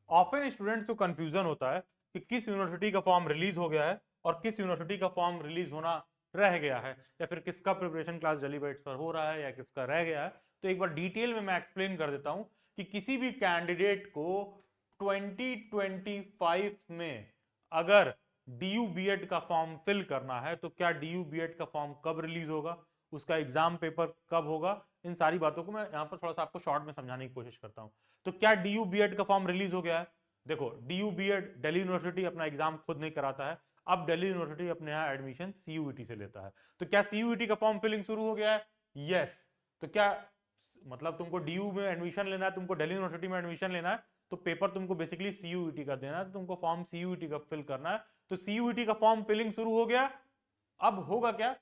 Often students को confusion होता है कि किस यूनिवर्सिटी का फॉर्म रिलीज हो गया है और किस यूनिवर्सिटी का फॉर्म रिलीज होना रह गया है, या फिर किसका प्रिपरेशन क्लास डेली बैट्स पर हो रहा है या किसका रह गया है। तो एक बार डिटेल में मैं एक्सप्लेन कर देता हूं कि किसी भी कैंडिडेट को 2025 में अगर डीयू बीएड का फॉर्म फिल करना है तो क्या डीयू बीएड का फॉर्म कब रिलीज होगा, उसका एग्जाम पेपर कब होगा, इन सारी बातों को मैं यहां पर थोड़ा सा आपको शॉर्ट में समझाने की कोशिश करता हूं। तो क्या डीयू बीएड का फॉर्म रिलीज हो गया है? देखो, डीयू बीएड दिल्ली यूनिवर्सिटी अपना एग्जाम खुद नहीं कराता है, अब दिल्ली यूनिवर्सिटी अपने यहां एडमिशन सीयूईटी से लेता है। तो क्या सीयूईटी का फॉर्म फिलिंग शुरू हो गया है? यस। तो क्या मतलब तुमको डीयू में एडमिशन लेना है, तुमको दिल्ली यूनिवर्सिटी में एडमिशन लेना है, तो पेपर तुमको बेसिकली सीयूईटी का देना है, तो तुमको फॉर्म सीयूईटी का फिल करना है। तो सीयूईटी का फॉर्म फिलिंग शुरू हो गया। अब होगा क्या,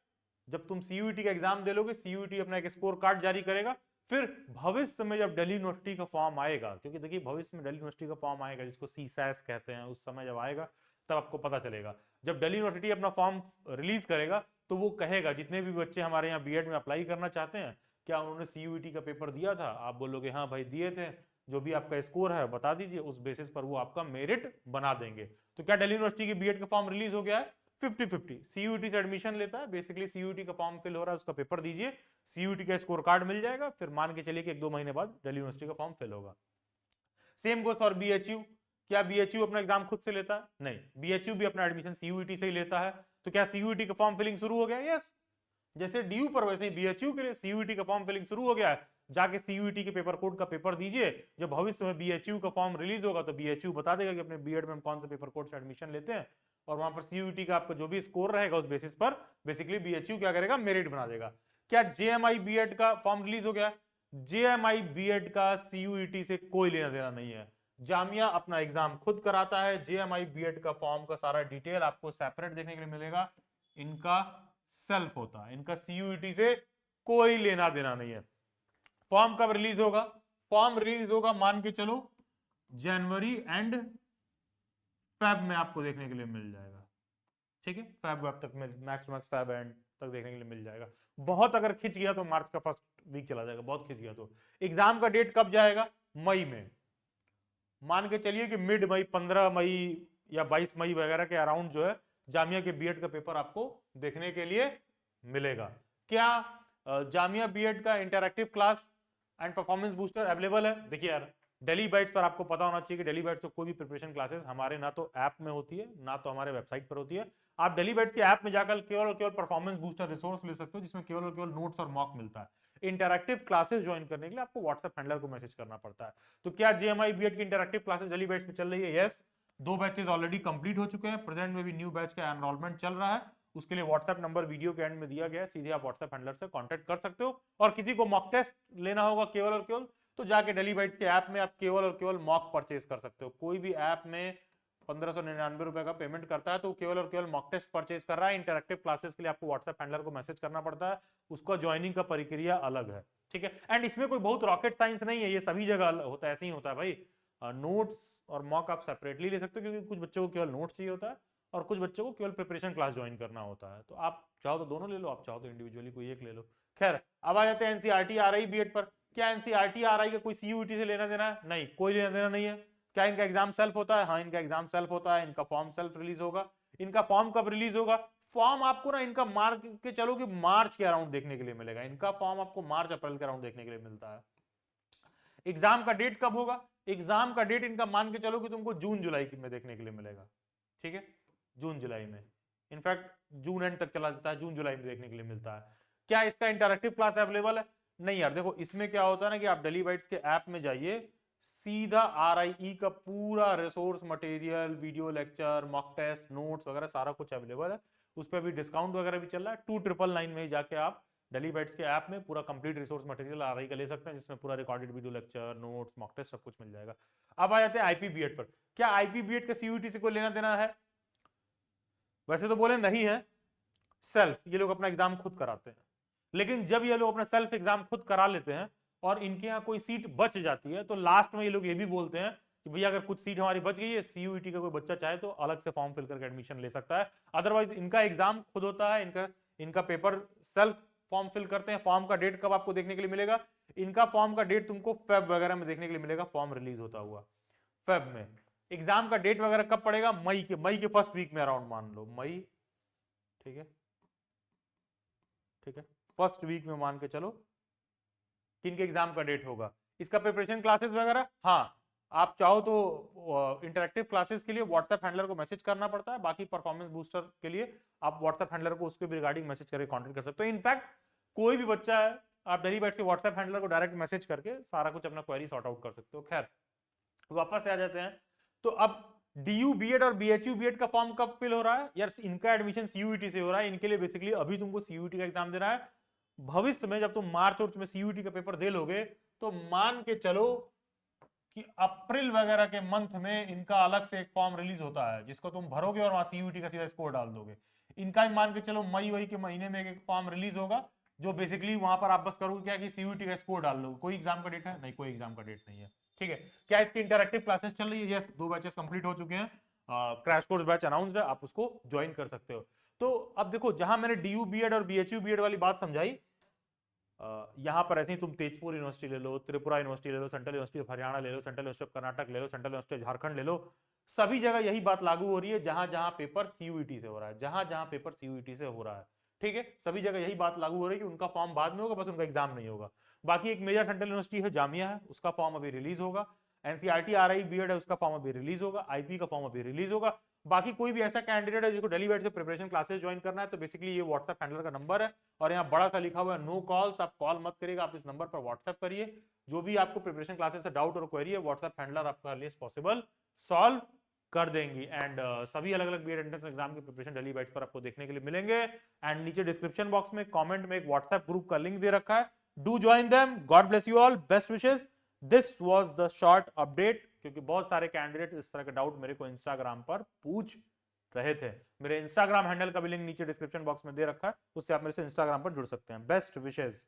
जब तुम सीयूईटी का एग्जाम दे लोगे, सीयूईटी अपना एक स्कोर कार्ड जारी करेगा, फिर भविष्य में जब दिल्ली यूनिवर्सिटी का फॉर्म आएगा, क्योंकि देखिए भविष्य में दिल्ली यूनिवर्सिटी का फॉर्म आएगा जिसको सीसैस कहते हैं, उस समय जब आएगा तब आपको पता चलेगा। जब दिल्ली यूनिवर्सिटी अपना फॉर्म रिलीज करेगा तो वो कहेगा जितने भी बच्चे हमारे यहाँ बीएड में अप्लाई करना चाहते हैं, क्या उन्होंने सीयूईटी का पेपर दिया था? आप बोलोगे हाँ भाई दिए थे, जो भी आपका स्कोर है बता दीजिए, उस बेसिस पर वो आपका मेरिट बना देंगे। तो क्या दिल्ली यूनिवर्सिटी की बीएड का फॉर्म रिलीज हो गया है? 50-50 सीयूईटी से एडमिशन लेता है, बेसिकली सीयूईटी का फॉर्म फिल हो रहा है, उसका पेपर दीजिए, सीयूईटी का स्कोर कार्ड मिल जाएगा, फिर मान के चलिए कि 1-2 महीने बाद दिल्ली यूनिवर्सिटी का फॉर्म फिल होगा। Same goes for BHU. क्या बीएचयू अपना एग्जाम खुद से लेता है? नहीं, बीएचयू भी अपना एडमिशन सीयूईटी से ही लेता है। तो क्या सीयूईटी का फॉर्म फिलिंग शुरू हो गया? यस। जैसे डीयू पर वैसे ही बीएचयू के लिए सीयूईटी का फॉर्म फिलिंग शुरू हो गया है। जाके सीयूईटी के पेपर कोड का पेपर दीजिए, जब भविष्य में बीएचयू का फॉर्म रिलीज होगा तो बीएचयू बता देगा कि अपने बीएड में हम कौन से पेपर कोड से एडमिशन लेते हैं, और वहां पर सीयूईटी का आपका जो भी स्कोर रहेगा उस बेसिस पर बेसिकली बीएचयू क्या करेगा, मेरिट बना देगा। क्या जेएमआई बीएड का फॉर्म रिलीज हो गया? जेएमआई बीएड का सीयूईटी से कोई लेना देना नहीं है, जामिया अपना एग्जाम खुद कराता है। जेएमआई बीएड का फॉर्म का सारा डिटेल आपको सेपरेट देखने के लिए मिलेगा, इनका सेल्फ होता है, इनका सीयूईटी से कोई लेना देना नहीं है। फॉर्म कब रिलीज होगा? फॉर्म रिलीज होगा मान के चलो जनवरी एंड फेब में आपको देखने के लिए मिल जाएगा। ठीक है, फेब वेब तक मैक्स मैक्स फेब एंड तक देखने के लिए मिल जाएगा। बहुत अगर खिंच गया तो मार्च का फर्स्ट वीक चला जाएगा, बहुत खिंच गया तो। एग्जाम का डेट कब जाएगा? मई में। मान के चलिए कि मिड मई, 15 मई या 22 मई वगैरह के अराउंड जो है जामिया के बीएड का पेपर आपको देखने के लिए मिलेगा। क्या जामिया बीएड का interactive class and performance booster available है? देखिए यार, डेली बाइट्स पर आपको पता होना चाहिए कि डेली बाइट्स को कोई भी प्रिपरेशन क्लासेस हमारे ना तो ऐप में होती है ना तो हमारे वेबसाइट पर होती है। आप डेली बाइट्स के ऐप में जाकर केवल और केवल परफॉर्मेंस बूस्टर रिसोर्स ले सकते हो, जिसमें केवल और केवल नोट्स और मॉक मिलता है। इंटरैक्टिव क्लासेस ज्वाइन करने के लिए आपको व्हाट्सएप हैंडलर को मैसेज करना पड़ता है। तो क्या जेएमआई बीएड की इंटरैक्टिव क्लासेस डेली बाइट्स में चल रही है? यस। 2 बैचेस ऑलरेडी कंप्लीट हो चुके हैं, प्रेजेंट में भी न्यू बैच का एनरोलमेंट चल रहा है। उसके लिए व्हाट्सएप नंबर वीडियो के एंड में दिया गया है, सीधे आप व्हाट्सएप हैंडलर से कांटेक्ट कर सकते हो। और किसी को मॉक टेस्ट लेना होगा केवल और केवल, तो जाके डेली बाइट्स के ऐप में आप केवल और केवल मॉक परचेज कर सकते हो। कोई भी ऐप में 1599 रुपए का पेमेंट करता है तो केवल और केवल मॉक टेस्ट परचेज कर रहा है। इंटरैक्टिव क्लासेस के लिए आपको व्हाट्सएप हैंडलर को मैसेज करना पड़ता है, उसका ज्वाइनिंग का प्रक्रिया अलग है। ठीक है, एंड इसमें कोई बहुत रॉकेट साइंस नहीं है, ये सभी जगह होता है, ऐसे ही होता है भाई। नोट्स और मॉक आप सेपरेटली ले सकते हो, क्योंकि कुछ बच्चों को केवल नोट्स चाहिए होता है और कुछ बच्चों को केवल प्रिपरेशन क्लास ज्वाइन करना होता है। तो आप चाहो तो दोनों ले लो, आप चाहो तो इंडिविजुअली कोई एक ले लो। खैर, अब आ जाते हैं एनसीईआरटी आरआई बीएड पर। क्या एनसीईआरटी आरआई का कोई सीयूईटी से लेना देना है? नहीं, कोई लेना देना नहीं है। क्या इनका एग्जाम सेल्फ होता है? हाँ, इनका एग्जाम सेल्फ होता है। इनका फॉर्म सेल्फ रिलीज होगा। इनका फॉर्म कब रिलीज होगा? फॉर्म आपको ना इनका मार्च के चलो कि मार्च के अराउंड देखने के लिए मिलेगा। इनका फॉर्म आपको मार्च अप्रैल के अराउंड देखने के लिए मिलता है। एग्जाम का डेट कब होगा? एग्जाम का डेट इनका मान के चलो कि तुमको जून जुलाई में देखने के लिए मिलेगा। ठीक है, जून जुलाई में, इनफैक्ट जून एंड तक चला जाता है, जून जुलाई में देखने के लिए मिलता है। क्या इसका इंटरैक्टिव क्लास अवेलेबल है? नहीं यार, देखो इसमें क्या होता है ना कि आप डेली बाइट्स के ऐप में जाइए, सीधा आरआईई का पूरा resource material, video lecture, mock test, notes वगैरह सारा कुछ अवेलेबल है। उस पर भी डिस्काउंट वगैरह भी चल रहा है। 2999 में जाके आप डेली बाइट्स के ऐप में पूरा कंप्लीट रिसोर्स मटेरियल आरआई का ले सकते हैं, जिसमें पूरा recorded video lecture, notes, mock test सब कुछ मिल जाएगा। अब आ जाते हैं आईपी बीएड पर। क्या आईपी बीएड का सीयूईटी से कोई लेना देना है? वैसे तो बोले नहीं है, सेल्फ, ये लोग अपना एग्जाम खुद कराते हैं। लेकिन जब ये लोग अपना सेल्फ एग्जाम खुद करा लेते हैं और इनके यहाँ कोई सीट बच जाती है, तो लास्ट में ये लोग ये भी बोलते हैं कि भैया अगर कुछ सीट हमारी बच गई है, सीयूईटी का कोई बच्चा चाहे तो अलग से फॉर्म फिल करके एडमिशन ले सकता है। अदरवाइज इनका एग्जाम खुद होता है, इनका पेपर सेल्फ फॉर्म फिल करते हैं। फॉर्म का डेट कब आपको देखने के लिए मिलेगा? इनका फॉर्म का डेट तुमको फेब वगैरह में देखने के लिए मिलेगा, फॉर्म रिलीज होता हुआ। फेब में। एग्जाम का डेट वगैरह कब पड़ेगा? मई के फर्स्ट वीक में अराउंड मान लो मई, ठीक है, ठीक है, फर्स्ट वीक में मान के चलो किन के एग्जाम का डेट होगा। इसका प्रिपरेशन क्लासेस वगैरह, हाँ आप चाहो तो इंटरेक्टिव क्लासेस के लिए व्हाट्सएप हैंडलर को मैसेज करना पड़ता है, बाकी परफॉर्मेंस बूस्टर के लिए आप व्हाट्सएप हैंडलर को उसके रिगार्डिंग मैसेज करके कॉन्टेक्ट कर सकते हो। इनफैक्ट कोई भी बच्चा है, आप डेली बैठ के व्हाट्सएप हैंडलर को डायरेक्ट मैसेज करके सारा कुछ अपना क्वेरी सॉर्ट आउट कर सकते हो। खैर वापस से आ जाते हैं, तो अब डीयू बीएड और बीएचयू बीएड का फॉर्म कब फिल हो रहा है यार? इनका एडमिशन सीयूईटी से हो रहा है। इनके लिए बेसिकली अभी तुमको सीयूईटी का एग्जाम देना है। भविष्य में जब तुम मार्च और में सीयूईटी का पेपर दे लोगे तो मान के चलो कि अप्रैल वगैरह के मंथ में इनका अलग से एक फॉर्म रिलीज होता है जिसको तुम भरोगे और वहां सीयूईटी का सीधा स्कोर डाल दोगे। इनका ही मान के चलो मई वही के महीने में एक फॉर्म रिलीज होगा जो बेसिकली वहां पर आप बस करोगे क्या कि सीयूईटी का स्कोर डाल लो। कोई एग्जाम का डेट है? नहीं, कोई एग्जाम का डेट नहीं है। ठीक है, क्या इसकी इंटरैक्टिव क्लासेस चल रही है? यस, 2 बैचेस कंप्लीट हो चुके हैं। क्रैश कोर्स बैच अनाउंस्ड है, आप उसको ज्वाइन कर सकते हो। तो अब देखो, जहां मैंने डीयू बीएड और बीएचयू बीएड वाली बात समझाई, यहां पर ऐसे ही तुम तेजपुर यूनिवर्सिटी ले लो, त्रिपुरा यूनिवर्सिटी ले लो, सेंट्रल यूनिवर्सिटी ऑफ हरियाणा ले लो, सेंट्रल यूनिवर्सिटी ऑफ कर्नाटक ले लो, सेंट्रल यूनिवर्सिटी ऑफ झारखंड ले लो, सभी जगह यही बात लागू हो रही है। जहां जहां पेपर सीयूईटी से हो रहा है, जहां जहां पेपर सीयूईटी से हो रहा है, ठीक है, सभी जगह यही बात लागू हो रही है कि उनका फॉर्म बाद में होगा, बस उनका एग्जाम नहीं होगा। बाकी एक मेजर सेंट्रल यूनिवर्सिटी है, जामिया है, उसका फॉर्म अभी रिलीज होगा। एनसीईआरटी आरआई बीएड है, उसका फॉर्म अभी रिलीज होगा। आईपी का फॉर्म अभी रिलीज होगा। बाकी कोई भी ऐसा कैंडिडेट है जिसको डेली बैठ से प्रिपरेशन क्लासेस ज्वाइन करना है, तो बेसिकली ये व्हाट्सएप हैंडलर का नंबर है और यहाँ बड़ा सा लिखा हुआ है नो कॉल्स। आप कॉल मत करिएगा, आप इस नंबर पर व्हाट्सएप करिए। जो भी आपको प्रिपरेशन क्लासेस से डाउट और क्वेरी है, व्हाट्सएप हैंडलर आपका लिए पॉसिबल सॉल्व कर देंगी। एंड सभी अलग अलग बीएड एंट्रेंस एग्जाम के प्रिपरेशन डेली बैच पर आपको देखने के लिए मिलेंगे। एंड नीचे डिस्क्रिप्शन बॉक्स में कमेंट में एक व्हाट्सएप ग्रुप का लिंक दे रखा है, do join them. God bless you all, best wishes. This was the short update, क्योंकि बहुत सारे कैंडिडेट इस तरह के डाउट मेरे को इंस्टाग्राम पर पूछ रहे थे। मेरे इंस्टाग्राम हैंडल का भी लिंक नीचे डिस्क्रिप्शन बॉक्स में दे रखा है, उससे आप मेरे से इंस्टाग्राम पर जुड़ सकते हैं। Best wishes.